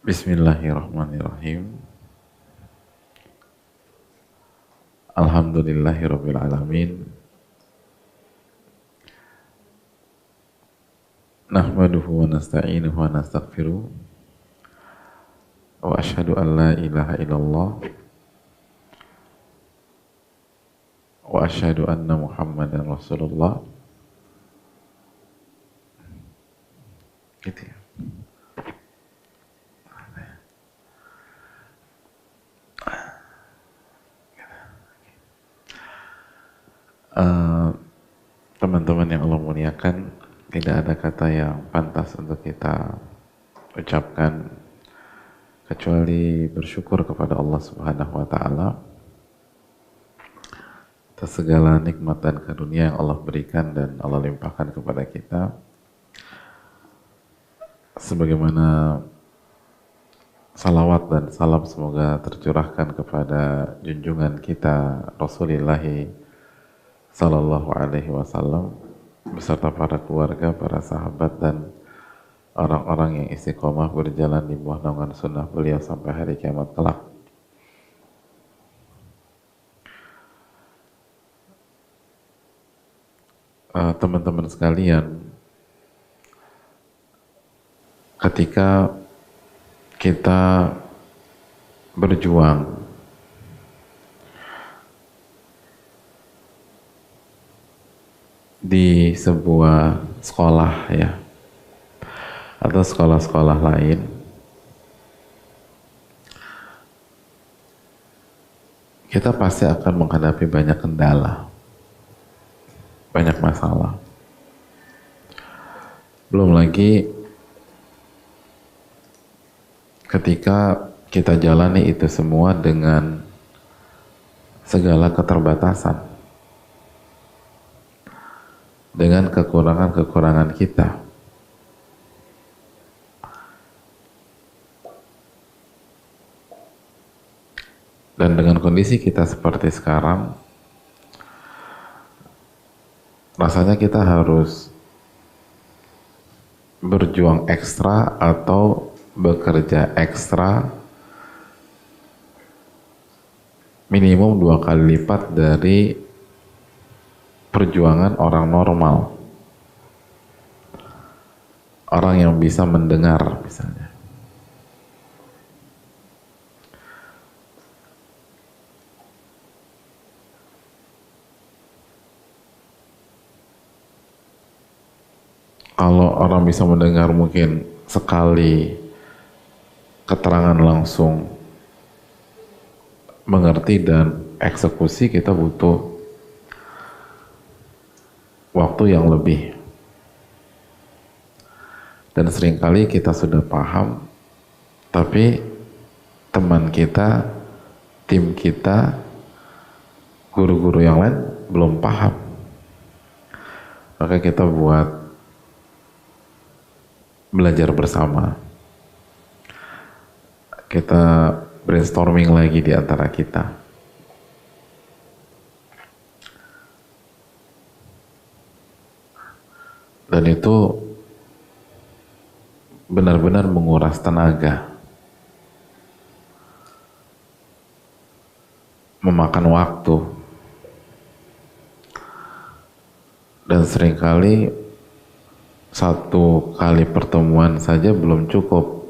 Bismillahirrahmanirrahim. Alhamdulillahirabbil alamin. Nahmaduhu wa nasta'inuhu wa nastaghfiruh. Wa asyhadu an la ilaha illallah wa asyhadu anna Muhammadan Rasulullah. Gitu ya. Teman-teman yang Allah muliakan, tidak ada kata yang pantas untuk kita ucapkan kecuali bersyukur kepada Allah Subhanahu wa Ta'ala atas segala nikmat dan karunia yang Allah berikan dan Allah limpahkan kepada kita, sebagaimana salawat dan salam semoga tercurahkan kepada junjungan kita Rasulullah Sallallahu Alaihi Wasallam beserta para keluarga, para sahabat dan orang-orang yang istiqomah berjalan di bawah naungan sunnah beliau sampai hari kiamat kelak. Teman-teman sekalian, ketika kita berjuang di sebuah sekolah ya, atau sekolah-sekolah lain, kita pasti akan menghadapi banyak kendala, banyak masalah. Belum lagi ketika kita jalani itu semua dengan segala keterbatasan, dengan kekurangan-kekurangan kita. Dan dengan kondisi kita seperti sekarang, rasanya kita harus berjuang ekstra atau bekerja ekstra minimum 2 kali lipat dari perjuangan orang normal, orang yang bisa mendengar misalnya. Kalau orang bisa mendengar mungkin sekali keterangan langsung mengerti dan eksekusi, kita butuh waktu yang lebih. Dan seringkali kita sudah paham, tapi teman kita, tim kita, guru-guru yang lain belum paham. Maka kita buat belajar bersama. Kita brainstorming lagi di antara kita. Dan itu benar-benar menguras tenaga, memakan waktu, dan seringkali 1 kali pertemuan saja belum cukup,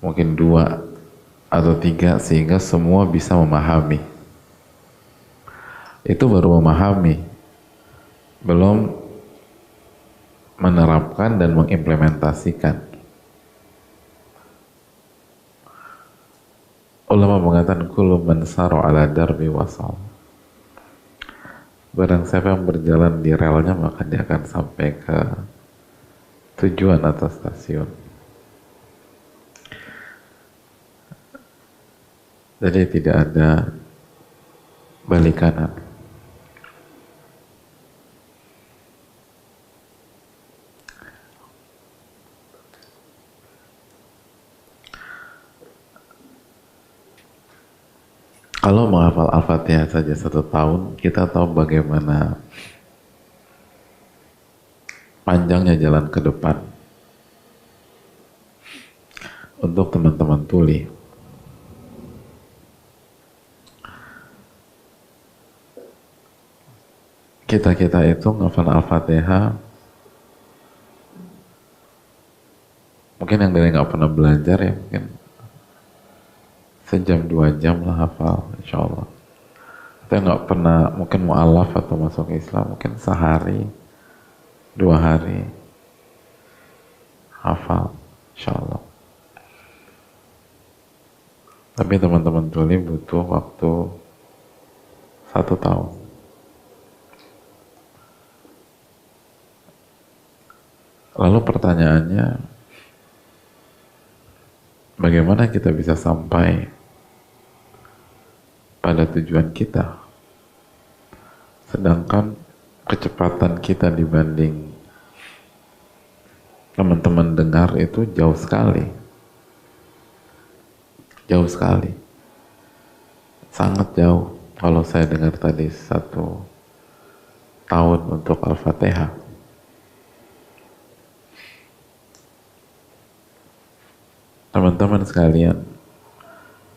mungkin 2 atau 3 sehingga semua bisa memahami. Itu baru memahami, belum menerapkan dan mengimplementasikan. Ulama mengatakan kullu man sara ala darbi wasal. Barang siapa yang berjalan di relnya maka dia akan sampai ke tujuan atau stasiun. Jadi tidak ada balik kanan. Kalau menghafal Al-Fatihah saja 1 tahun, kita tahu bagaimana panjangnya jalan ke depan. untuk teman-teman tuli. Kita itu ngafal Al-Fatihah, mungkin yang dari nggak pernah belajar ya mungkin sejam 2 jam lah hafal, insya Allah. Atau nggak pernah mungkin mu'alaf atau masuk Islam, mungkin sehari, 2 hari hafal, insya Allah. Tapi teman-teman tuli butuh waktu 1 tahun. Lalu pertanyaannya, bagaimana kita bisa sampai pada tujuan kita, sedangkan kecepatan kita dibanding teman-teman dengar itu jauh sekali, sangat jauh. Kalau saya dengar tadi 1 tahun untuk Al-Fatihah, teman-teman sekalian,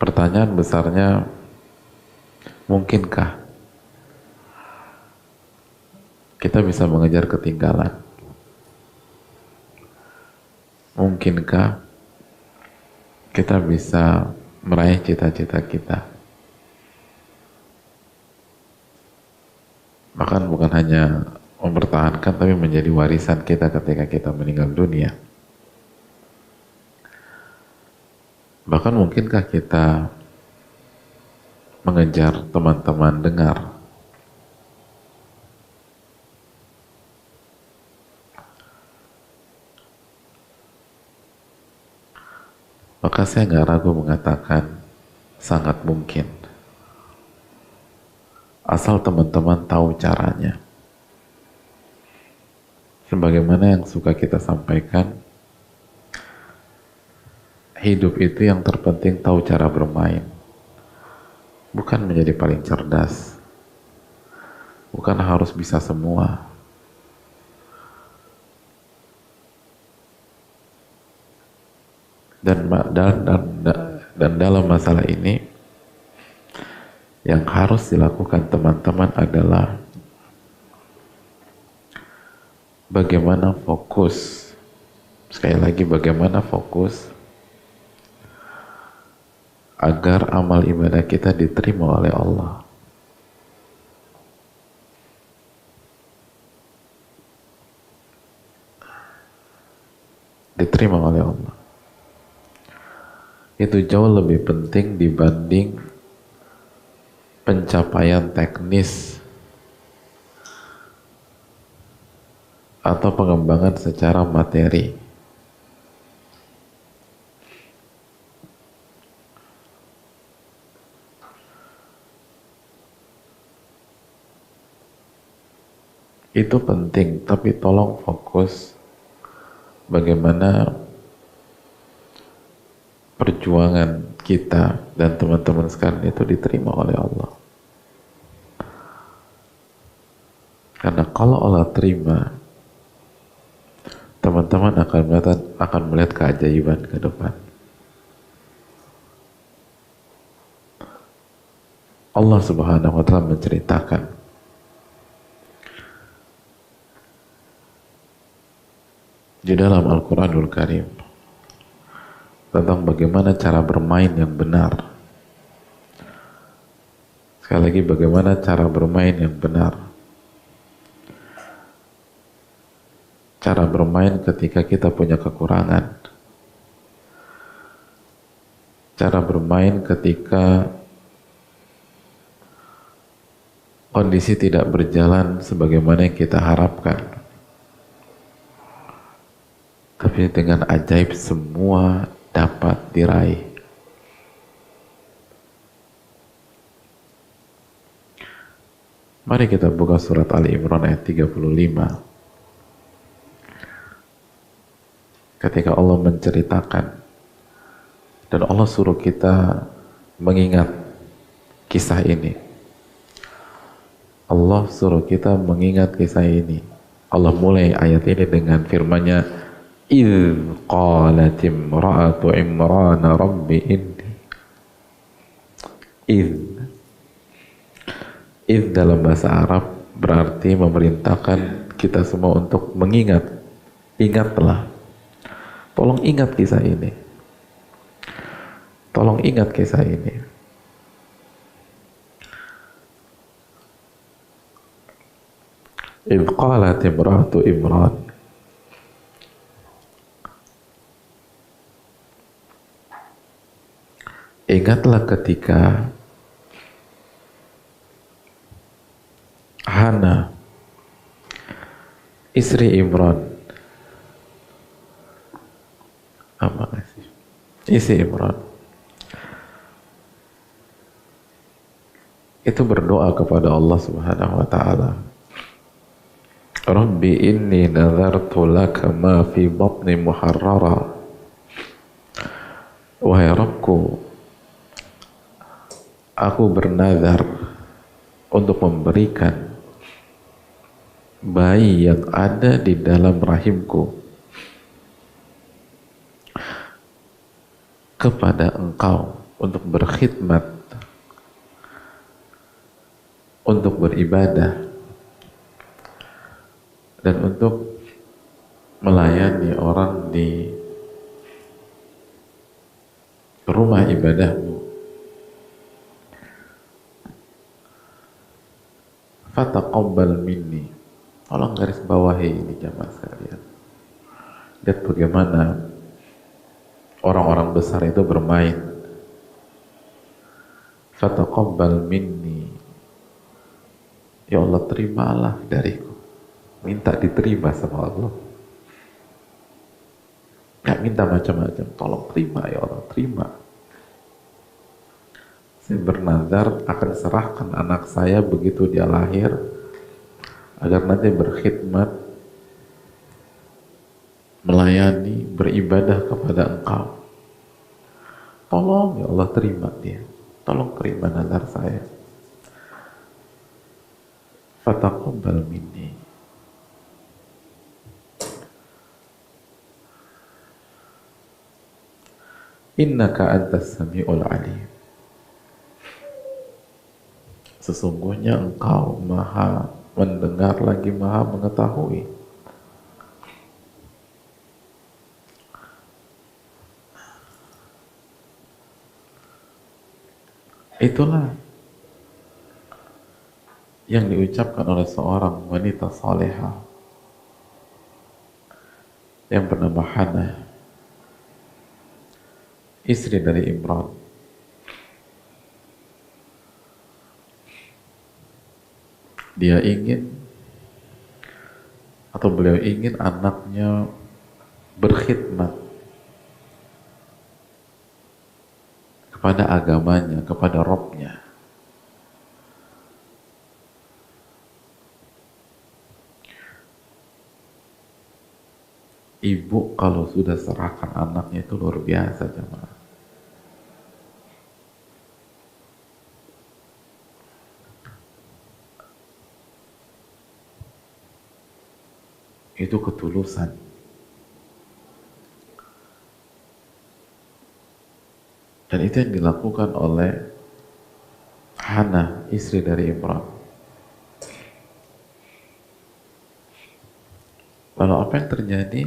pertanyaan besarnya, mungkinkah kita bisa mengejar ketinggalan? Mungkinkah kita bisa meraih cita-cita kita? Bahkan bukan hanya mempertahankan, tapi menjadi warisan kita ketika kita meninggal dunia. Bahkan mungkinkah kita mengejar teman-teman dengar? Maka saya nggak ragu mengatakan sangat mungkin. Asal teman-teman tahu caranya. Sebagaimana yang suka kita sampaikan, hidup itu yang terpenting tahu cara bermain. Bukan menjadi paling cerdas. Bukan harus bisa semua. Dan dalam masalah ini, yang harus dilakukan teman-teman adalah bagaimana fokus. Sekali lagi, bagaimana fokus agar amal ibadah kita diterima oleh Allah. Diterima oleh Allah. Itu jauh lebih penting dibanding pencapaian teknis atau pengembangan secara materi. Itu penting, tapi tolong fokus bagaimana perjuangan kita dan teman-teman sekalian itu diterima oleh Allah. Karena kalau Allah terima, teman-teman akan melihat keajaiban ke depan. Allah Subhanahu wa Ta'ala menceritakan di dalam Al-Quranul Karim tentang bagaimana cara bermain yang benar. Sekali lagi, bagaimana cara bermain yang benar. Cara bermain ketika kita punya kekurangan. Cara bermain ketika kondisi tidak berjalan sebagaimana yang kita harapkan. Tapi dengan ajaib semua dapat diraih. Mari kita buka surat Ali Imran ayat 35. Ketika Allah menceritakan dan Allah suruh kita mengingat kisah ini. Allah suruh kita mengingat kisah ini. Allah mulai ayat ini dengan firman-Nya, idh qalat imra'atu Imran rabbi inni. Idh dalam bahasa Arab berarti memerintahkan kita semua untuk mengingat. Ingatlah. Tolong ingat kisah ini. Tolong ingat kisah ini. Idh qalat imra'atu Imran. Ingatlah ketika Hana, istri Imran, istri Imran itu berdoa kepada Allah Subhanahu wa taala, Rabbi inni nazartu laka ma fi batni muharrara. Wahai Rabbku, aku bernazar untuk memberikan bayi yang ada di dalam rahimku kepada Engkau untuk berkhidmat, untuk beribadah, dan untuk melayani orang di rumah ibadahmu. Fataqabbal minni. Tolong garis bawahi ini jamaah sekalian. Lihat bagaimana orang-orang besar itu bermain. Fataqabbal minni. Ya Allah, terimalah dariku. Minta diterima sama Allah. Gak minta macam-macam. Tolong terima ya Allah, terima. Saya bernazar akan serahkan anak saya begitu dia lahir, agar nanti berkhidmat, melayani, beribadah kepada Engkau. Tolong ya Allah, terima dia. Tolong terima nazar saya. Fataqabbal minni. Innaka antas sami'ul alim. Sesungguhnya Engkau maha mendengar lagi maha mengetahui. Itulah yang diucapkan oleh seorang wanita salehah yang bernama Hana, istri dari Imran. Dia ingin, atau beliau ingin anaknya berkhidmat kepada agamanya, kepada Rabbnya. Ibu kalau sudah serahkan anaknya itu luar biasa, jemaah. Itu ketulusan. Dan itu yang dilakukan oleh Hana, istri dari Imran. Lalu apa yang terjadi?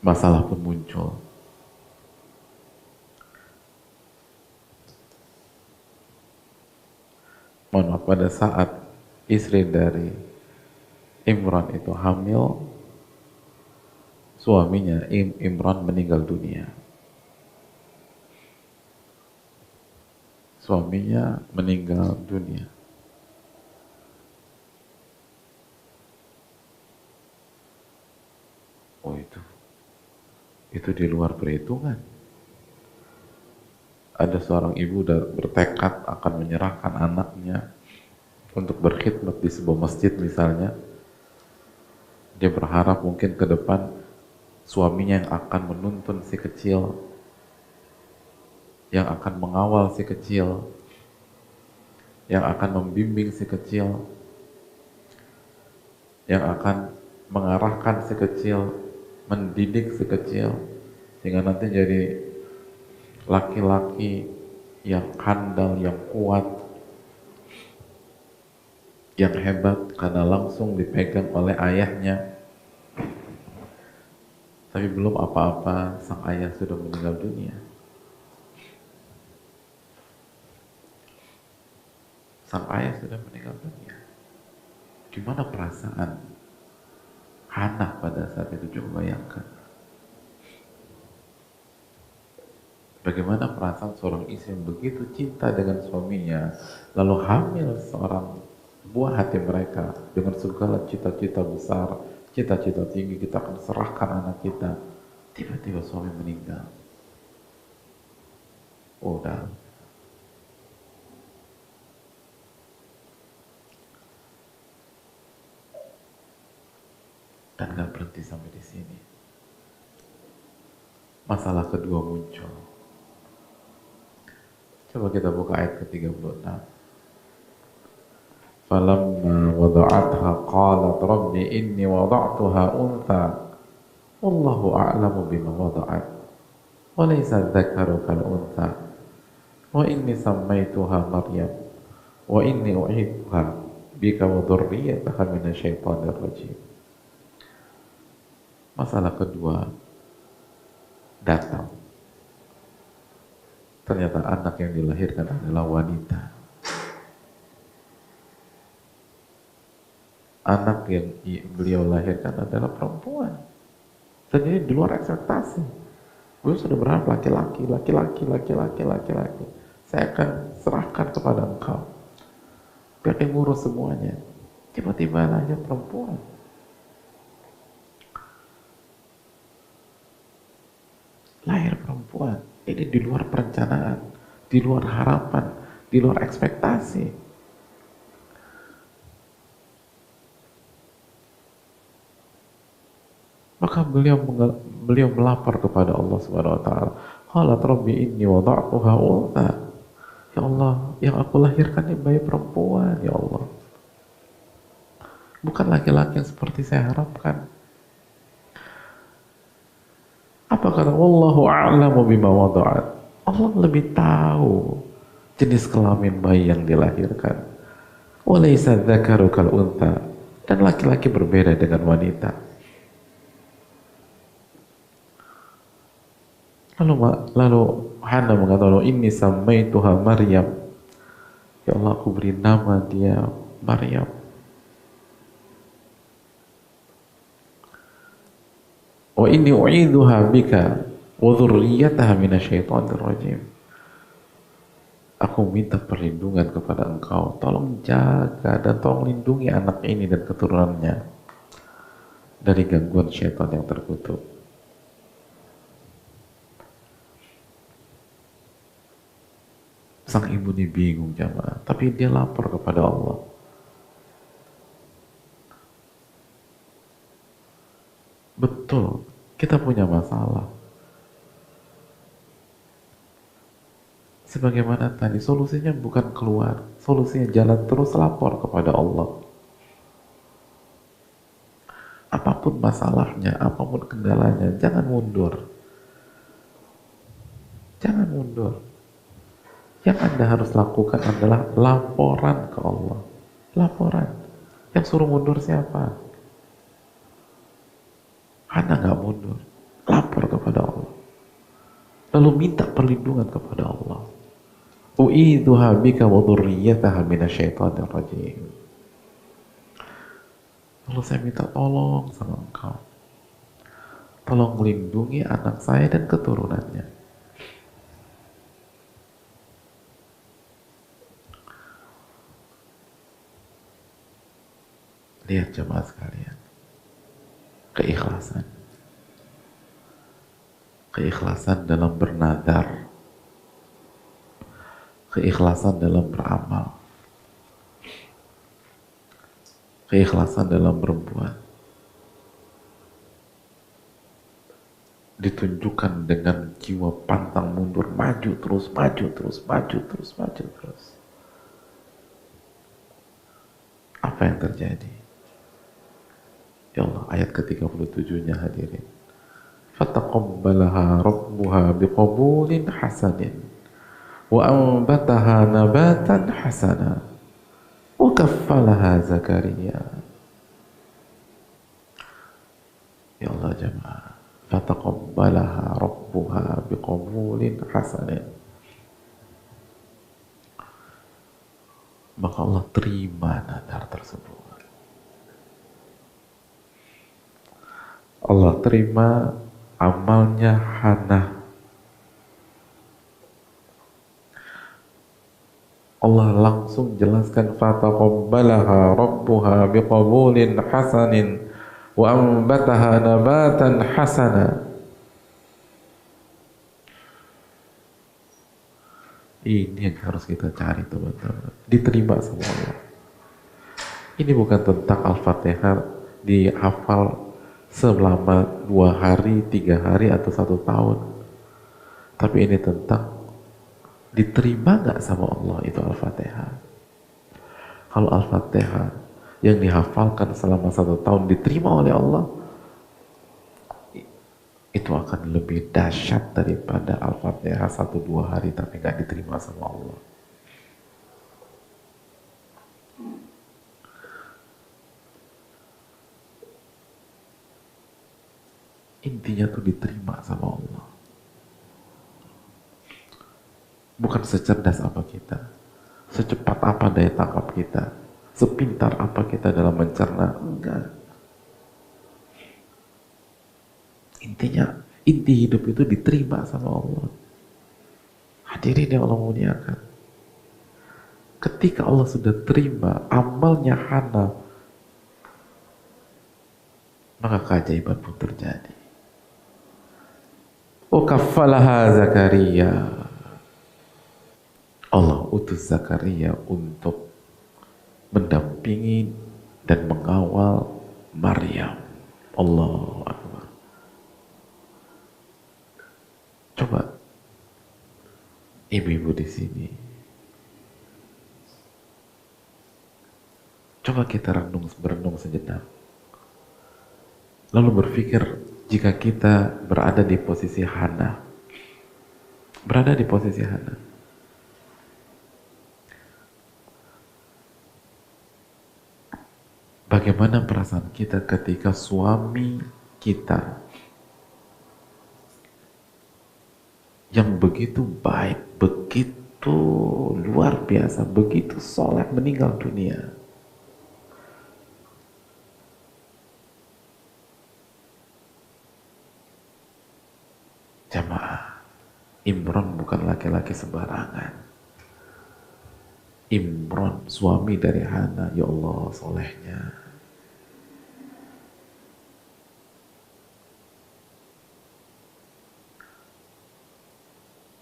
Masalah pun muncul. Mohon maaf, pada saat istri dari Imran itu hamil, suaminya Imran meninggal dunia. Suaminya meninggal dunia. Oh, itu di luar perhitungan. Ada seorang ibu udah bertekad akan menyerahkan anaknya untuk berkhidmat di sebuah masjid misalnya. Dia berharap mungkin ke depan suaminya yang akan menuntun si kecil, yang akan mengawal si kecil, yang akan membimbing si kecil, yang akan mengarahkan si kecil, mendidik si kecil, sehingga nanti jadi laki-laki yang handal, yang kuat, yang hebat karena langsung dipegang oleh ayahnya. Tapi belum apa-apa, sang ayah sudah meninggal dunia. Sang ayah sudah meninggal dunia. Gimana perasaan Hana pada saat itu? Coba bayangkan. Bagaimana perasaan seorang istri yang begitu cinta dengan suaminya, lalu hamil seorang buah hati mereka dengan segala cita-cita besar, cita-cita tinggi, kita akan serahkan anak kita. Tiba-tiba suami meninggal. Udah. Dan gak berhenti sampai di sini. Masalah kedua muncul. Coba kita buka ayat ke-36. Falamma wada'atha qalat rabbi inni wada'tuha untha wallahu a'lamu bima wada'at wa laysa dzakaru kal untha wa inni sammaituha Maryam wa inni u'idhuha bika wa dhurriyyataha minasyaitonir rajim. Masalah kedua datang. Ternyata anak yang dilahirkan adalah wanita. Anak yang beliau lahirkan adalah perempuan. Dan ini di luar ekspektasi. Beliau sudah berharap laki-laki. Saya akan serahkan kepada engkau. Biar dia ngurus semuanya. Tiba-tiba lahir perempuan. Lahir perempuan. Ini di luar perencanaan, di luar harapan, di luar ekspektasi. Maka beliau melapor kepada Allah Subhanahu wa taala. Qalat rabbi inni wada'tuha untha. Ya Allah, yang aku lahirkan ini bayi perempuan, ya Allah. Bukan laki-laki yang seperti saya harapkan. Apa kata wallahu a'lamu bima wada'at? Allah lebih tahu jenis kelamin bayi yang dilahirkan. Wa laysa dzakaru kal untha. Dan laki-laki berbeda dengan wanita. Lalu Hana mengatakan, inni sammaituha Maryam. Ya Allah, aku beri nama dia Maryam. Wa inni u'idhuha bika wa dhurriyyataha minasyaitonir rajim. Aku minta perlindungan kepada engkau. Tolong jaga dan tolong lindungi anak ini dan keturunannya dari gangguan syaitan yang terkutuk. Sang ibu ini bingung jamaah, tapi dia lapor kepada Allah. Betul, kita punya masalah. Sebagaimana tadi, solusinya bukan keluar, solusinya jalan terus lapor kepada Allah. Apapun masalahnya, apapun kendalanya, jangan mundur. Jangan mundur. Yang Anda harus lakukan adalah laporan ke Allah. Laporan. Yang suruh mundur siapa? Anda nggak mundur. Lapor kepada Allah. Lalu minta perlindungan kepada Allah. U'idhuha bika wa dhurriyyataha minasyaitonir rajim. Lalu saya minta tolong sama engkau. Tolong melindungi anak saya dan keturunannya. Lihat jemaah sekalian, keikhlasan. Keikhlasan dalam bernadar, keikhlasan dalam beramal, keikhlasan dalam berbuat, ditunjukkan dengan jiwa pantang mundur, maju terus. Apa yang terjadi? Ya Allah, ayat ke-37-nya hadirin. Fataqabbalaha rabbuha biqabulin hasanin wa anbataha nabatan hasana wa kaffalaha Zakaria. Ya Allah jamaah, fataqabbalaha rabbuha biqabulin hasanin, maka Allah terima nadar tersebut. Allah terima amalnya Hana. Allah langsung jelaskan fataqabbalaha rabbuha biqabulin hasanin wa ambataha nabatan hasana. Ini yang harus kita cari teman-teman, diterima sama Allah. Ini bukan tentang Al-Fatihah dihafal selama 2 hari, 3 hari, atau 1 tahun. Tapi ini tentang diterima gak sama Allah itu Al-Fatihah. Kalau Al-Fatihah yang dihafalkan selama 1 tahun diterima oleh Allah, itu akan lebih dahsyat daripada Al-Fatihah 1-2 hari tapi gak diterima sama Allah. Intinya tuh diterima sama Allah. Bukan secerdas apa kita, secepat apa daya tangkap kita, sepintar apa kita dalam mencerna, enggak. Intinya, inti hidup itu diterima sama Allah. Hadirin yang Allah muliakan, ketika Allah sudah terima amalnya Hana, maka keajaiban pun terjadi. Kaffalaha Zakaria. Allah utus Zakaria untuk mendampingi dan mengawal Maryam. Allahu Akbar. Coba ibu-ibu di sini, coba kita berenung sejenak, lalu berpikir jika kita berada di posisi Hana, bagaimana perasaan kita ketika suami kita yang begitu baik, begitu luar biasa, begitu soleh meninggal dunia? Jamaah, Imran bukan laki-laki sembarangan. Imran, suami dari Hana, ya Allah solehnya.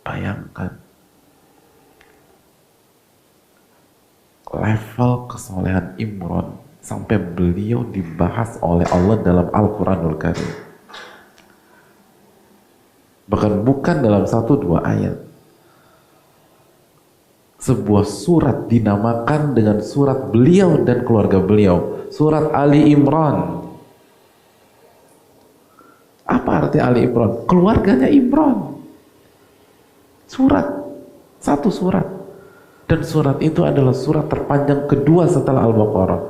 Bayangkan level kesolehan Imran sampai beliau dibahas oleh Allah dalam Al-Quranul Karim. Bahkan bukan dalam 1-2 ayat. Sebuah surat dinamakan dengan surat beliau dan keluarga beliau, surat Ali Imran. Apa arti Ali Imran? Keluarganya Imran. Satu surat. Dan surat itu adalah surat terpanjang kedua setelah Al-Baqarah.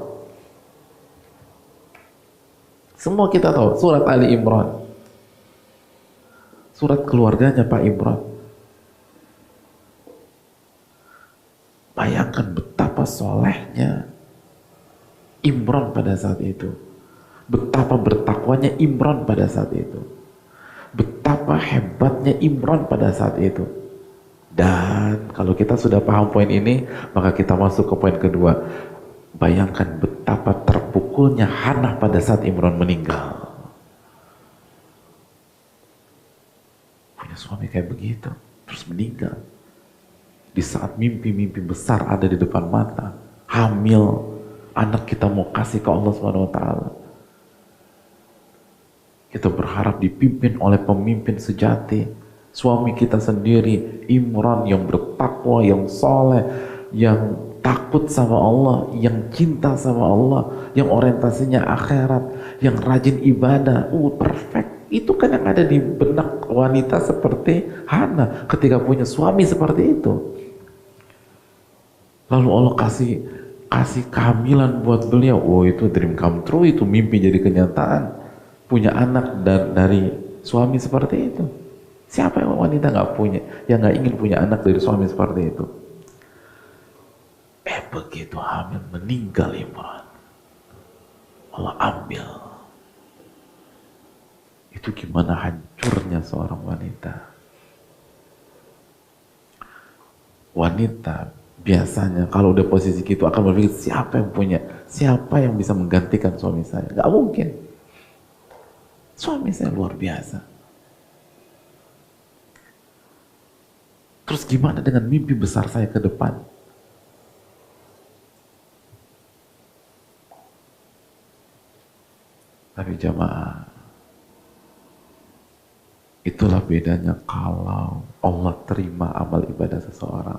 Semua kita tahu surat Ali Imran. Surat keluarganya Pak Imran. Bayangkan betapa solehnya Imran pada saat itu. Betapa bertakwanya Imran pada saat itu. Betapa hebatnya Imran pada saat itu. Dan kalau kita sudah paham poin ini, maka kita masuk ke poin kedua. Bayangkan betapa terpukulnya Hana pada saat Imran meninggal. Punya suami kayak begitu, terus meninggal. Di saat mimpi-mimpi besar ada di depan mata, hamil, anak kita mau kasih ke Allah SWT. Kita berharap dipimpin oleh pemimpin sejati, suami kita sendiri, Imran yang bertakwa, yang soleh, yang takut sama Allah, yang cinta sama Allah, yang orientasinya akhirat, yang rajin ibadah, perfect. Itu kan yang ada di benak wanita seperti Hana ketika punya suami seperti itu. Lalu Allah kasih kehamilan buat beliau. Oh, itu dream come true, itu mimpi jadi kenyataan. Punya anak dari suami seperti itu. Siapa yang wanita nggak punya, yang nggak ingin punya anak dari suami seperti itu? Begitu hamil meninggal Imran, Allah ambil. Itu gimana hancurnya seorang wanita. Wanita biasanya kalau udah posisi gitu akan berpikir, siapa yang bisa menggantikan suami saya? Gak mungkin. Suami saya luar biasa. Terus gimana dengan mimpi besar saya ke depan? Tapi jamaah, itulah bedanya kalau Allah terima amal ibadah seseorang.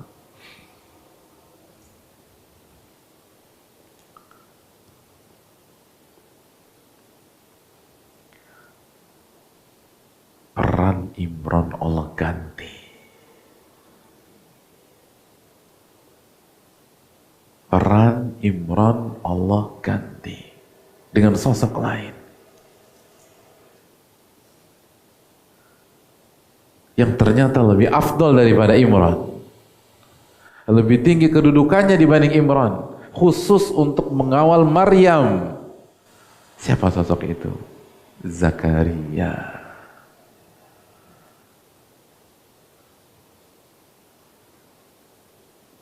Peran Imran Allah ganti. Peran Imran Allah ganti dengan sosok lain yang ternyata lebih afdol daripada Imran, lebih tinggi kedudukannya dibanding Imran, khusus untuk mengawal Maryam. Siapa sosok itu? Zakaria.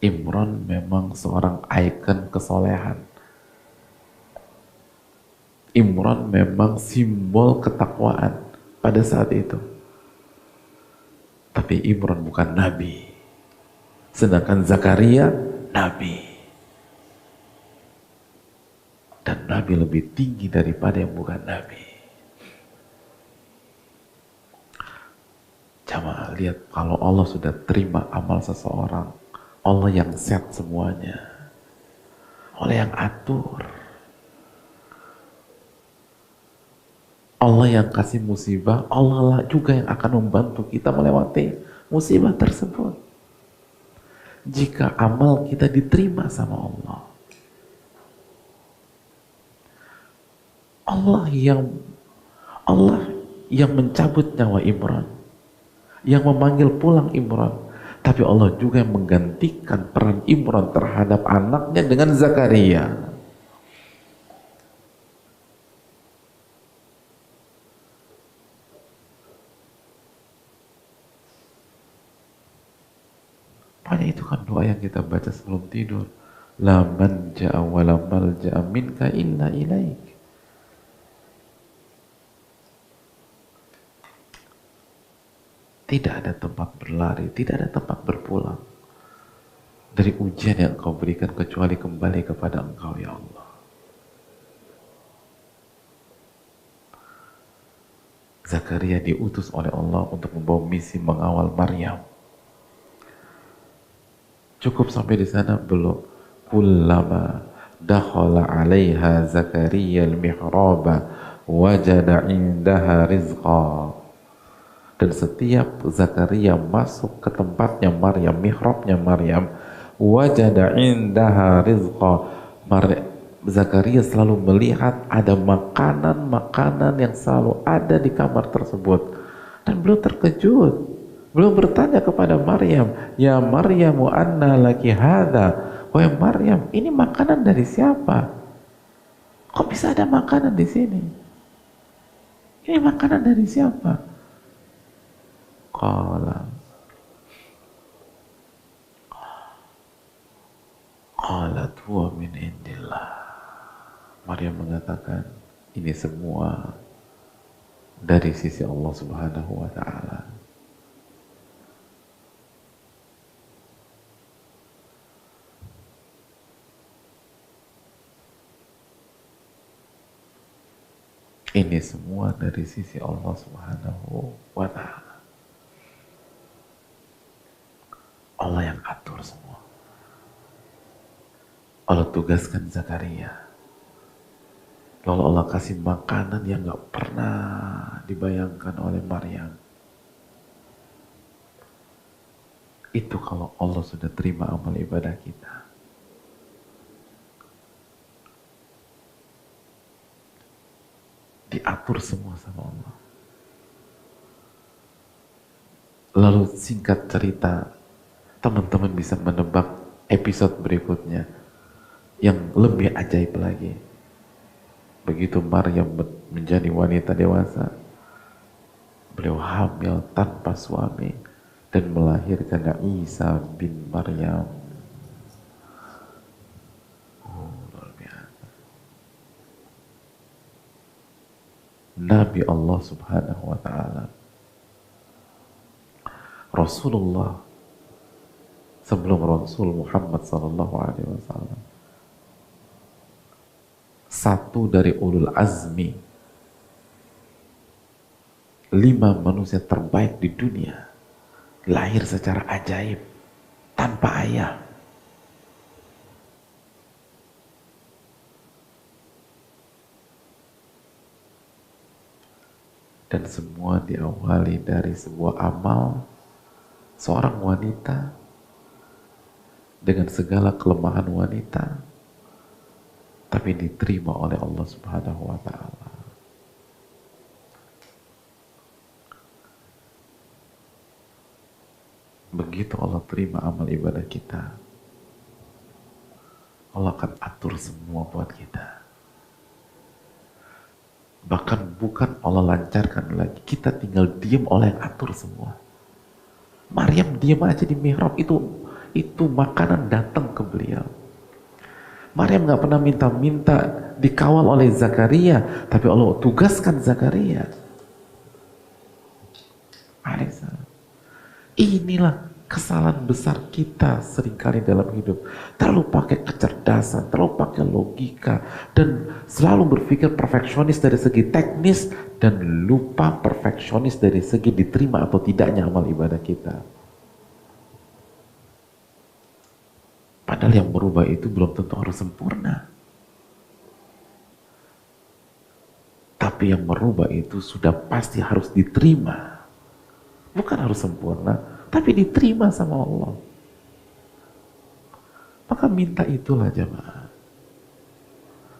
Imran memang seorang ikon kesolehan. Imran memang simbol ketakwaan pada saat itu. Tapi Imran bukan nabi. Sedangkan Zakaria nabi. Dan nabi lebih tinggi daripada yang bukan nabi. Jamaah, lihat, kalau Allah sudah terima amal seseorang, Allah yang set semuanya. Allah yang atur. Allah yang kasih musibah, Allah lah juga yang akan membantu kita melewati musibah tersebut. Jika amal kita diterima sama Allah. Allah yang mencabut nyawa Imran, yang memanggil pulang Imran, tapi Allah juga yang menggantikan peran Imran terhadap anaknya dengan Zakaria. Makanya itu kan doa yang kita baca sebelum tidur. La manja wa la malja minka illa ilaik. Tidak ada tempat berlari, tidak ada tempat berpulang dari ujian yang Engkau berikan kecuali kembali kepada Engkau, ya Allah. Zakaria diutus oleh Allah untuk membawa misi mengawal Maryam. Cukup sampai di sana belum? Kullama dakhala 'alaiha Zakaria al-mihraba wajada 'indaha rizqa. Dan setiap Zakaria masuk ke tempatnya Maryam, mihrabnya Maryam, wajada 'indaha rizqa. Zakaria selalu melihat ada makanan-makanan yang selalu ada di kamar tersebut. Dan beliau terkejut. Belum bertanya kepada Maryam, ya Maryamu anna laki hadha. Wahai Maryam, ini makanan dari siapa? Kok bisa ada makanan di sini? Ini makanan dari siapa? Qalat huwa min indillah. Maryam mengatakan, ini semua dari sisi Allah Subhanahu wa ta'ala. Ini semua dari sisi Allah Subhanahu wa ta'ala. Allah yang atur semua. Allah tugaskan Zakaria. Lalu Allah kasih makanan yang gak pernah dibayangkan oleh Maryam. Itu kalau Allah sudah terima amal ibadah kita. Diatur semua sama Allah. Lalu singkat cerita, teman-teman bisa menebak episode berikutnya yang lebih ajaib lagi. Begitu Maryam menjadi wanita dewasa, beliau hamil tanpa suami dan melahirkan Isa bin Maryam. Oh, luar biasa. Nabi Allah Subhanahu wa Ta'ala, Rasulullah sebelum Rasul Muhammad Sallallahu Alaihi Wasallam, satu dari ulul azmi, 5 manusia terbaik di dunia, lahir secara ajaib tanpa ayah. Dan semua diawali dari sebuah amal seorang wanita dengan segala kelemahan wanita, tapi diterima oleh Allah Subhanahu wa Ta'ala. Begitu Allah terima amal ibadah kita, Allah akan atur semua buat kita. Bahkan bukan Allah lancarkan lagi, kita tinggal diam, Allah yang atur semua. Maryam diam aja di mihrab, itu makanan datang ke beliau. Maryam nggak pernah minta-minta dikawal oleh Zakaria, tapi Allah tugaskan Zakaria. Alaihissalam. Inilah kesalahan besar kita seringkali dalam hidup. Terlalu pakai kecerdasan, terlalu pakai logika, dan selalu berpikir perfeksionis dari segi teknis, dan lupa perfeksionis dari segi diterima atau tidaknya amal ibadah kita. Padahal yang berubah itu belum tentu harus sempurna. Tapi yang merubah itu sudah pasti harus diterima. Bukan harus sempurna, tapi diterima sama Allah. Maka minta itulah jemaah.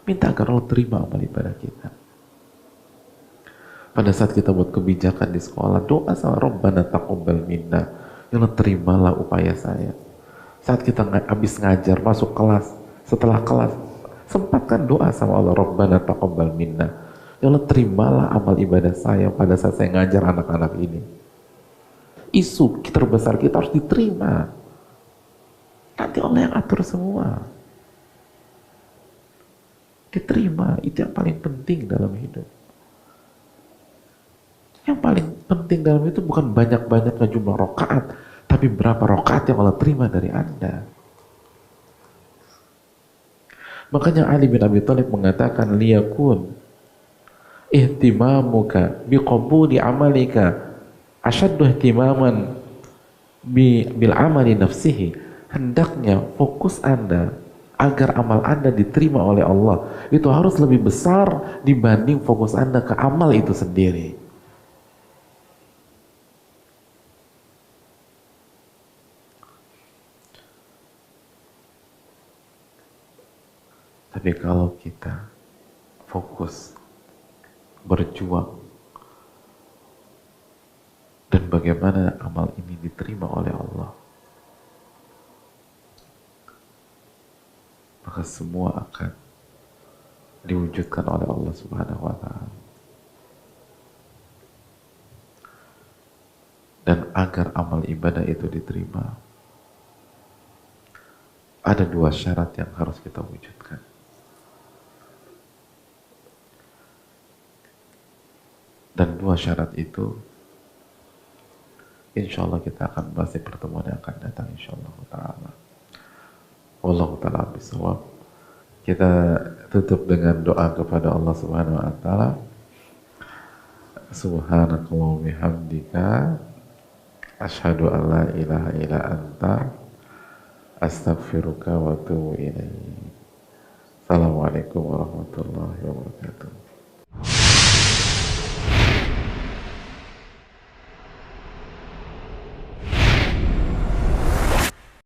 Minta agar Allah terima amal ibadah kita. Pada saat kita buat kebijakan di sekolah, doa sama Rabbana taqabbal minna. Ya Allah, terimalah upaya saya. Saat kita habis ngajar, masuk kelas, setelah kelas, sempatkan doa sama Allah, Rabbana taqabbal minna. Ya Allah, terimalah amal ibadah saya pada saat saya ngajar anak-anak ini. Isu terbesar kita harus diterima. Nanti Allah yang atur semua. Diterima, itu yang paling penting dalam hidup. Yang paling penting dalam itu bukan banyak-banyaknya jumlah rakaat, tapi berapa rakaat yang Allah terima dari Anda. Makanya Ali bin Abi Thalib mengatakan, liyakun ihtimamuka biqabuli amalika asyaddu ihtimaman bil amali nafsihi. Hendaknya fokus Anda agar amal Anda diterima oleh Allah itu harus lebih besar dibanding fokus Anda ke amal itu sendiri. Tapi kalau kita fokus berjuang dan bagaimana amal ini diterima oleh Allah, maka semua akan diwujudkan oleh Allah Subhanahu wa Ta'ala. Dan agar amal ibadah itu diterima, ada 2 syarat yang harus kita wujudkan. Dan 2 syarat itu insya Allah kita akan bahas di pertemuan yang akan datang, insya Allah ta'ala. Wallahu ta'ala bisawab. Kita tutup dengan doa kepada Allah Subhanahu wa ta'ala. Subhanakallah bihamdika asyhadu an la ilaha illa anta astaghfiruka wa atubu ilaik. Assalamualaikum warahmatullahi wabarakatuh.